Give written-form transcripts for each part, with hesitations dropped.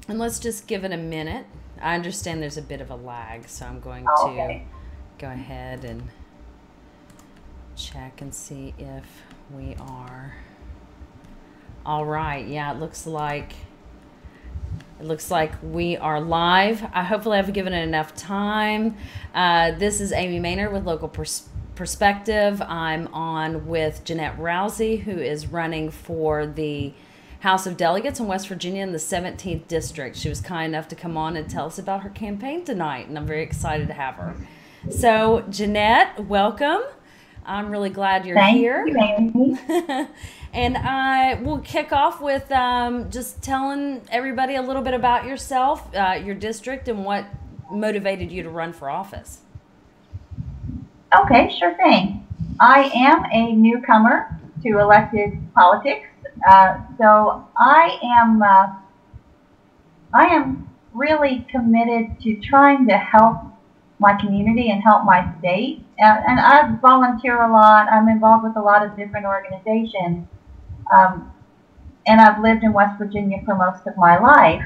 And let's just give it a minute. I understand there's a bit of a lag, so I'm going Oh, to okay. go ahead and check and see if we are all right. Yeah, it looks like we are live. I hopefully I've given it enough time. This is Amy Maynard with Local Perspective. I'm on with Jeanette Rowsey, who is running for the House of Delegates in West Virginia in the 17th District. She was kind enough to come on and tell us about her campaign tonight, and I'm very excited to have her. So, Jeanette, welcome. I'm really glad you're Thank here. you, Amy. And I will kick off with just telling everybody a little bit about yourself, your district, and what motivated you to run for office. Okay, sure thing. I am a newcomer to elected politics, so I am really committed to trying to help my community and help my state. And I volunteer a lot. I'm involved with a lot of different organizations, um, and I've lived in West Virginia for most of my life.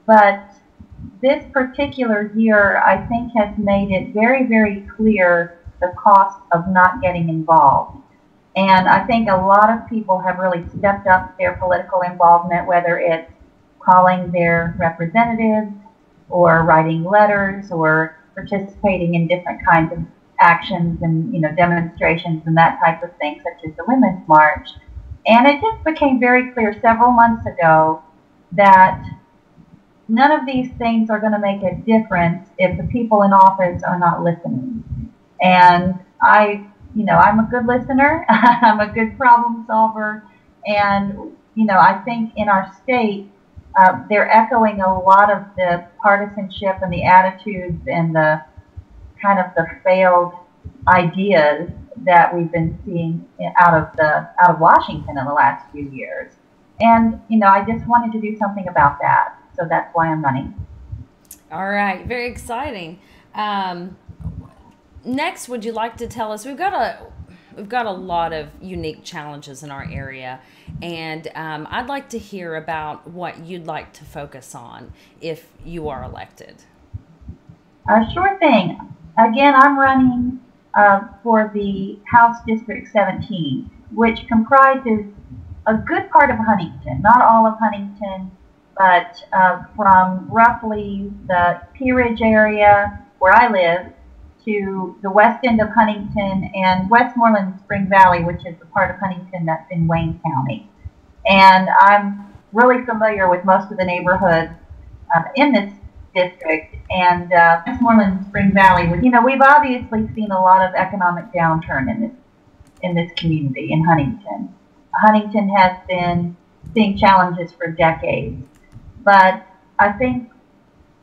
But this particular year, I think, has made it very, very clear the cost of not getting involved. And I think a lot of people have really stepped up their political involvement, whether it's calling their representatives or writing letters or participating in different kinds of actions and demonstrations and that type of thing, such as the Women's March. And it just became very clear several months ago that none of these things are going to make a difference if the people in office are not listening. And I'm a good listener. I'm a good problem solver. And, I think in our state, they're echoing a lot of the partisanship and the attitudes and the kind of the failed ideas that we've been seeing out of Washington in the last few years. And, I just wanted to do something about that. So that's why I'm running. All right, very exciting. Um, Next, would you like to tell us? We've got a lot of unique challenges in our area, and I'd like to hear about what you'd like to focus on if you are elected. Sure thing. Again, I'm running for the House District 17, which comprises a good part of Huntington, not all of Huntington, but from roughly the Pea Ridge area where I live to the west end of Huntington and Westmoreland Spring Valley, which is the part of Huntington that's in Wayne County. And I'm really familiar with most of the neighborhoods in this district. And Westmoreland Spring Valley, we've obviously seen a lot of economic downturn in this community in Huntington. Huntington has been seeing challenges for decades, but I think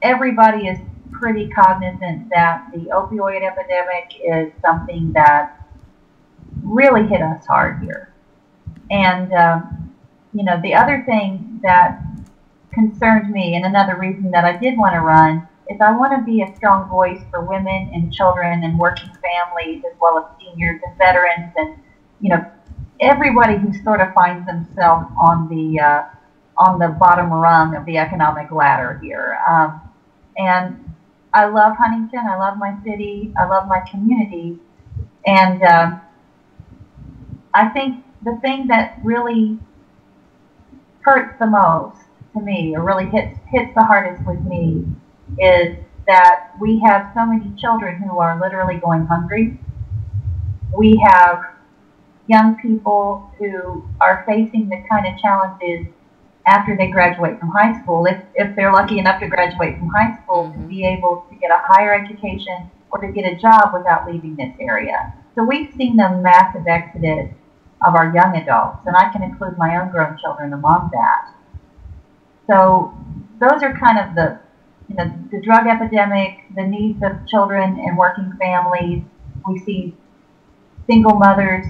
everybody is pretty cognizant that the opioid epidemic is something that really hit us hard here. And the other thing that concerned me, and another reason that I did want to run, is I want to be a strong voice for women and children and working families, as well as seniors and veterans, and everybody who sort of finds themselves on the bottom rung of the economic ladder here. And I love Huntington. I love my city. I love my community. And I think the thing that really hurts the most to me, or really hits the hardest with me, is that we have so many children who are literally going hungry. We have young people who are facing the kind of challenges after they graduate from high school, if they're lucky enough to graduate from high school, to be able to get a higher education or to get a job without leaving this area. So we've seen a massive exodus of our young adults, and I can include my own grown children among that. So those are kind of the drug epidemic, the needs of children and working families. We see single mothers,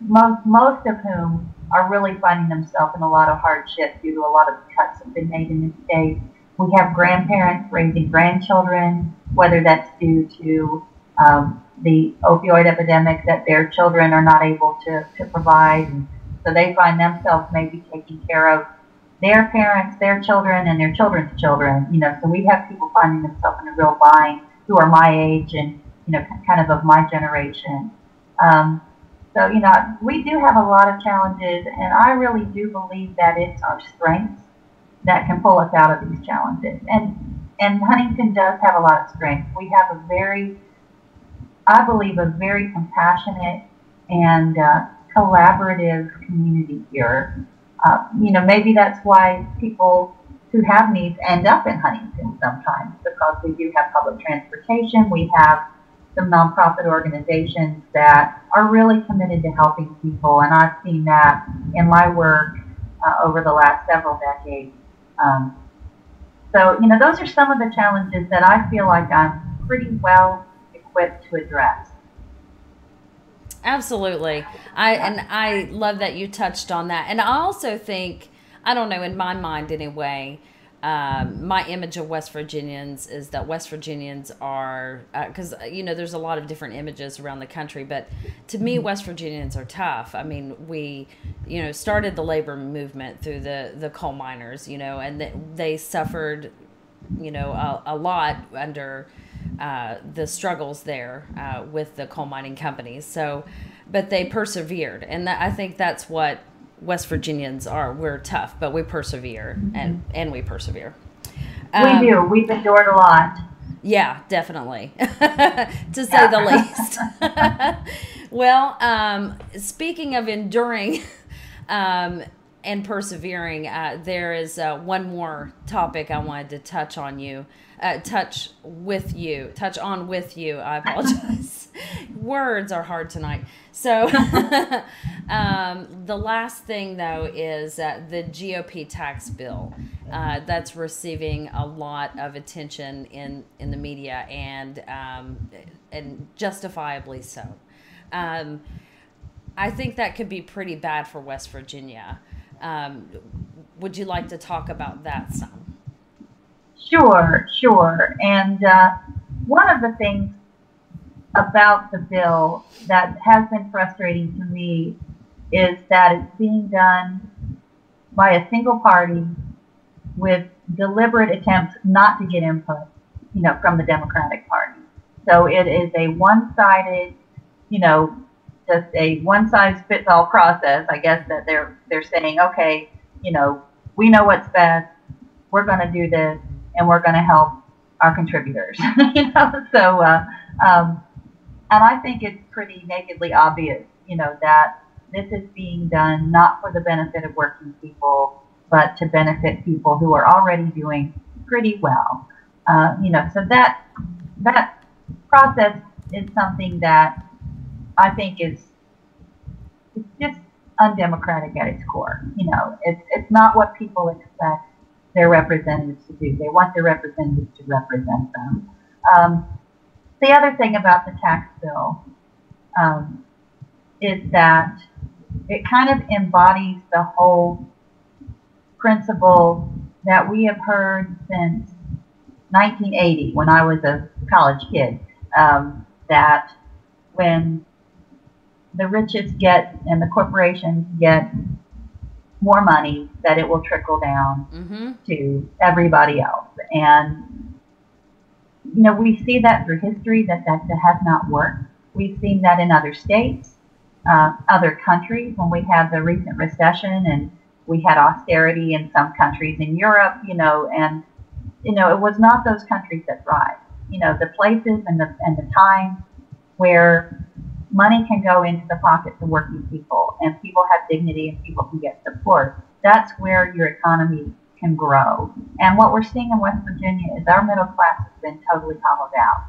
most of whom are really finding themselves in a lot of hardship due to a lot of cuts that have been made in this state. We have grandparents raising grandchildren, whether that's due to the opioid epidemic that their children are not able to provide. And so they find themselves maybe taking care of their parents, their children, and their children's children. So we have people finding themselves in a real bind who are my age and kind of my generation. So we do have a lot of challenges, and I really do believe that it's our strengths that can pull us out of these challenges. And Huntington does have a lot of strength. We have I believe, a very compassionate and collaborative community here. Maybe that's why people who have needs end up in Huntington sometimes, because we do have public transportation. We have some nonprofit organizations that are really committed to helping people, and I've seen that in my work over the last several decades. So those are some of the challenges that I feel like I'm pretty well equipped to address. Absolutely. I love that you touched on that. And I also think, I don't know, in my mind anyway, my image of West Virginians is that West Virginians are, because, there's a lot of different images around the country, but to me, West Virginians are tough. I mean, we, started the labor movement through the coal miners, and they suffered, a lot under the struggles there with the coal mining companies. So, but they persevered. And I think that's what West Virginians are. We're tough, but we persevere, and we persevere. We do. We've endured a lot. Yeah, definitely, to say the least. Well, speaking of enduring and persevering, there is one more topic I wanted to touch on with you. I apologize. Words are hard tonight. So the last thing, though, is the GOP Tax Bill. That's receiving a lot of attention in the media, and justifiably so. I think that could be pretty bad for West Virginia. Would you like to talk about that some? Sure. And one of the things about the bill that has been frustrating to me is that it's being done by a single party with deliberate attempts not to get input, from the Democratic Party. So it is a one-sided, just a one-size-fits-all process. I guess that they're saying, okay, we know what's best. We're going to do this, and we're going to help our contributors. So and I think it's pretty nakedly obvious, that this is being done not for the benefit of working people, but to benefit people who are already doing pretty well. So that process is something that I think it's just undemocratic at its core. It's not what people expect their representatives to do. They want their representatives to represent them. The other thing about the tax bill is that it kind of embodies the whole principle that we have heard since 1980, when I was a college kid, that when the richest and the corporations get more money, that it will trickle down to everybody else. And we see that through history that has not worked. We've seen that in other states, other countries, when we had the recent recession and we had austerity in some countries in Europe, and it was not those countries that thrived. The places and the time where money can go into the pockets of working people, and people have dignity, and people can get support. That's where your economy can grow. And what we're seeing in West Virginia is our middle class has been totally hollowed out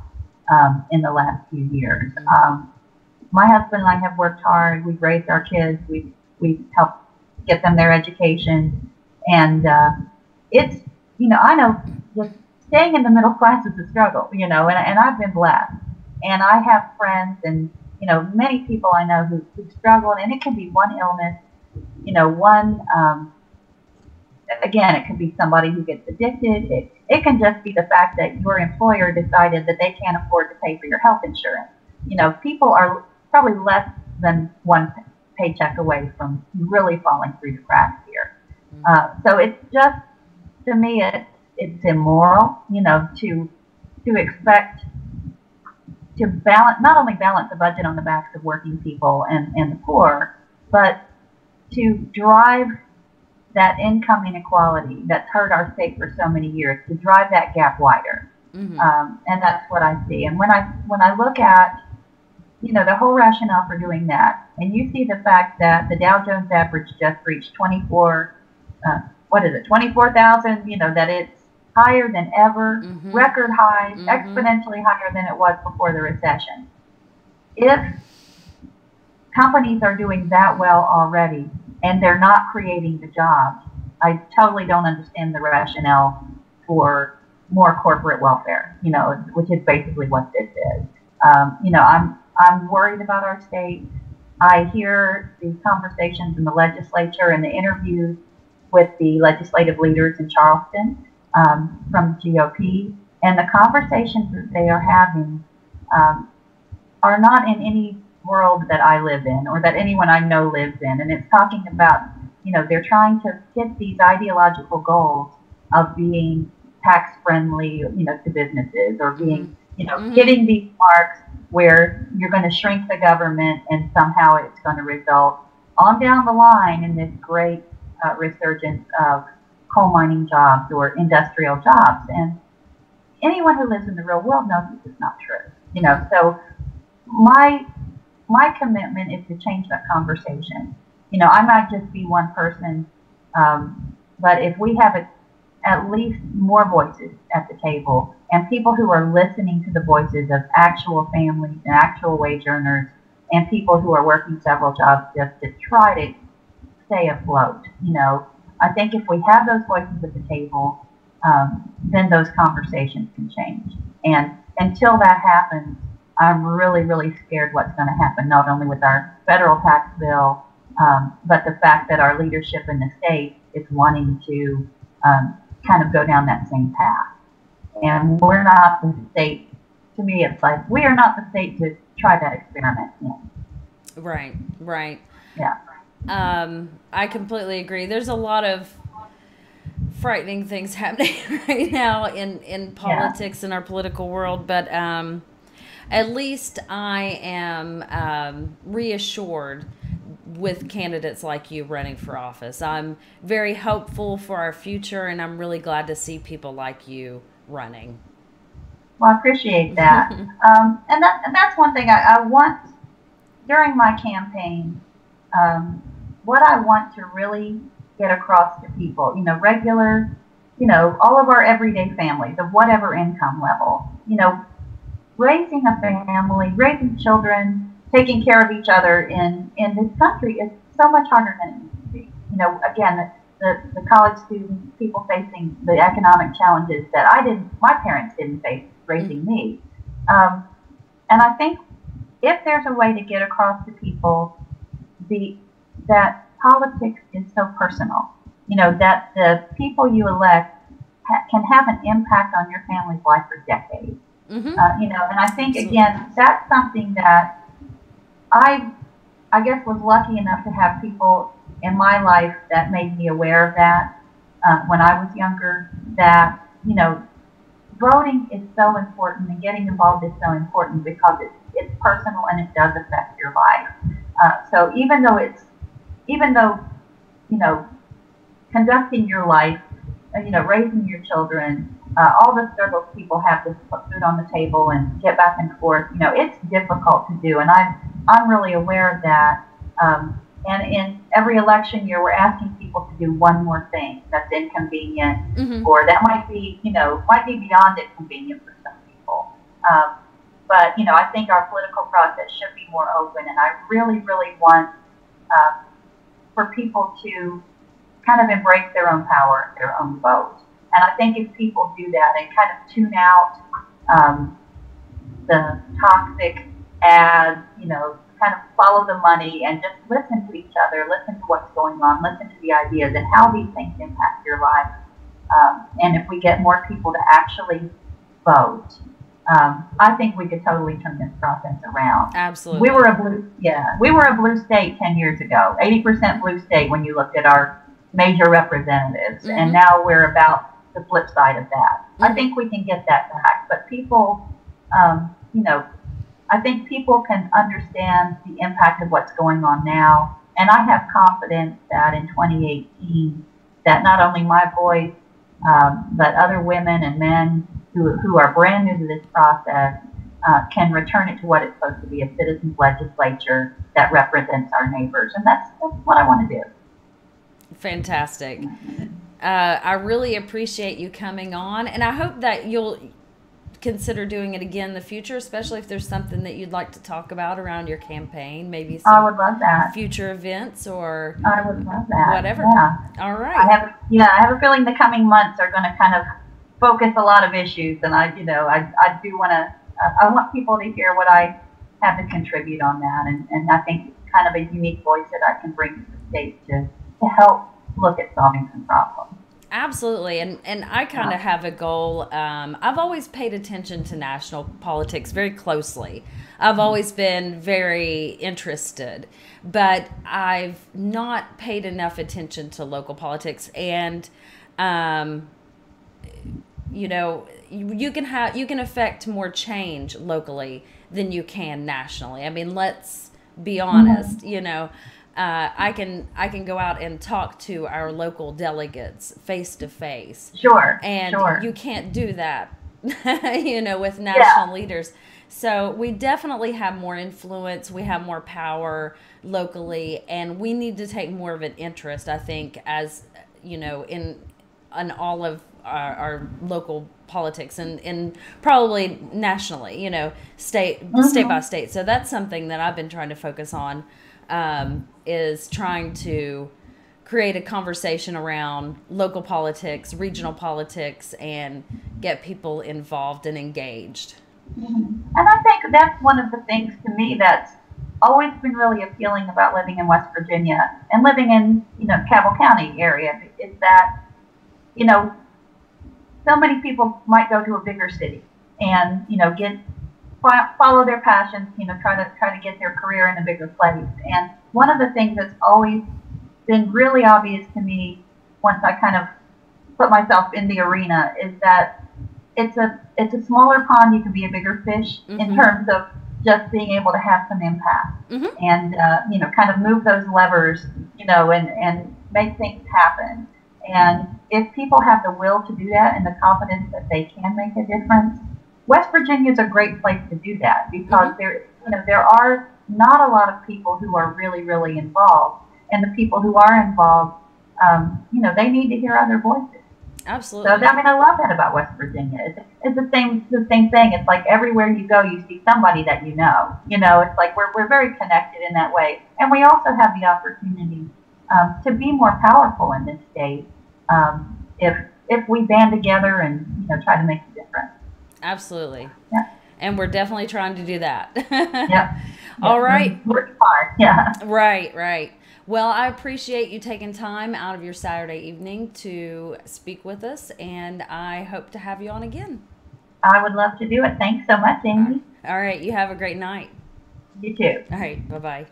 in the last few years. My husband and I have worked hard. We've raised our kids. We've helped get them their education. And it's, I know just staying in the middle class is a struggle, and I've been blessed. And I have friends and, many people I know who struggle, and it can be one illness, again, it could be somebody who gets addicted. It can just be the fact that your employer decided that they can't afford to pay for your health insurance. People are probably less than one paycheck away from really falling through the cracks here. So it's just, to me, it's immoral, to expect to balance, not only balance the budget on the backs of working people and the poor, but to drive that income inequality that's hurt our state for so many years, to drive that gap wider. And that's what I see. And when I look at, the whole rationale for doing that, and you see the fact that the Dow Jones average just reached 24,000, that it's higher than ever, record highs, exponentially higher than it was before the recession. If companies are doing that well already and they're not creating the jobs, I totally don't understand the rationale for more corporate welfare, which is basically what this is. I'm worried about our state. I hear the conversations in the legislature and the interviews with the legislative leaders in Charleston from the GOP, and the conversations that they are having are not in any world that I live in or that anyone I know lives in. And it's talking about, they're trying to hit these ideological goals of being tax friendly, to businesses, or being, hitting these marks where you're going to shrink the government and somehow it's going to result on down the line in this great resurgence of coal mining jobs or industrial jobs. And anyone who lives in the real world knows this is not true. So my commitment is to change that conversation. I might just be one person, but if we have at least more voices at the table and people who are listening to the voices of actual families and actual wage earners and people who are working several jobs just to try to stay afloat, I think if we have those voices at the table, then those conversations can change. And until that happens, I'm really, really scared what's going to happen, not only with our federal tax bill, but the fact that our leadership in the state is wanting to kind of go down that same path. And we're not the state, to me, it's like, we are not the state to try that experiment in. Right. Yeah. I completely agree. There's a lot of frightening things happening right now in politics in our political world, but at least I am reassured with candidates like you running for office. I'm very hopeful for our future, and I'm really glad to see people like you running. Well, I appreciate that. And that's one thing I want during my campaign. What I want to really get across to people, regular, all of our everyday families of whatever income level, raising a family, raising children, taking care of each other in this country is so much harder than it used to be. Again, the college students, people facing the economic challenges that my parents didn't face raising me. And I think if there's a way to get across to people that politics is so personal, that the people you elect can have an impact on your family's life for decades. And I think, again, that's something that I guess was lucky enough to have people in my life that made me aware of that when I was younger, that, voting is so important and getting involved is so important because it's personal and it does affect your life. So even though, conducting your life, raising your children, all the struggles people have to put food on the table and get back and forth, it's difficult to do. And I'm really aware of that. And in every election year, we're asking people to do one more thing that's inconvenient, or that might be beyond inconvenient for some people. But I think our political process should be more open, and I really, really want for people to kind of embrace their own power, their own vote. And I think if people do that and kind of tune out the toxic ads, kind of follow the money and just listen to each other, listen to what's going on, listen to the ideas and how these things impact your life. And if we get more people to actually vote, I think we could totally turn this process around. Absolutely. We were a blue state 10 years ago, 80% blue state when you looked at our major representatives, Mm-hmm. and now we're about the flip side of that. Mm-hmm. I think we can get that back, but people, you know, I think people can understand the impact of what's going on now, and I have confidence that in 2018, that not only my voice, but other women and men who are brand new to this process can return it to what it's supposed to be, a citizens' legislature that represents our neighbors, and that's what I want to do. Fantastic. I really appreciate you coming on, and I hope that you'll consider doing it again in the future, especially if there's something that you'd like to talk about around your campaign, maybe some I would love that. future events or I would love that. Whatever. Yeah. All right. I have a feeling the coming months are going to kind of focus a lot of issues, and I do want to. I want people to hear what I have to contribute on that, and I think it's kind of a unique voice that I can bring to the state to help look at solving some problems. Absolutely, and I kind of have a goal. I've always paid attention to national politics very closely. I've always been very interested, but I've not paid enough attention to local politics. And you know, you can affect more change locally than you can nationally. I mean, let's be honest. You know. I can go out and talk to our local delegates face to face. Sure. And sure. you can't do that, you know, with national leaders. So we definitely have more influence. We have more power locally, and we need to take more of an interest, I think, as, you know, in all of our local politics and probably nationally, you know, state by state. So that's something that I've been trying to focus on. Is trying to create a conversation around local politics, regional politics, and get people involved and engaged. And I think that's one of the things to me that's always been really appealing about living in West Virginia and living in, you know, Cabell County area is that, you know, so many people might go to a bigger city and, you know, follow their passions, you know, try to get their career in a bigger place. And one of the things that's always been really obvious to me once I kind of put myself in the arena is that it's a smaller pond. You can be a bigger fish in terms of just being able to have some impact and you know, kind of move those levers, you know, and make things happen. And if people have the will to do that and the confidence that they can make a difference, West Virginia is a great place to do that because there are not a lot of people who are really, really involved, and the people who are involved, you know, they need to hear other voices. Absolutely. So I mean, I love that about West Virginia. It's the same thing. It's like everywhere you go, you see somebody that you know. You know, it's like we're very connected in that way, and we also have the opportunity to be more powerful in this state if we band together and, you know, try to make a difference. Absolutely. Yeah. And we're definitely trying to do that. Yeah. All right. Work hard. Yeah. Right. Well, I appreciate you taking time out of your Saturday evening to speak with us, and I hope to have you on again. I would love to do it. Thanks so much, Amy. All right. You have a great night. You too. All right. Bye-bye.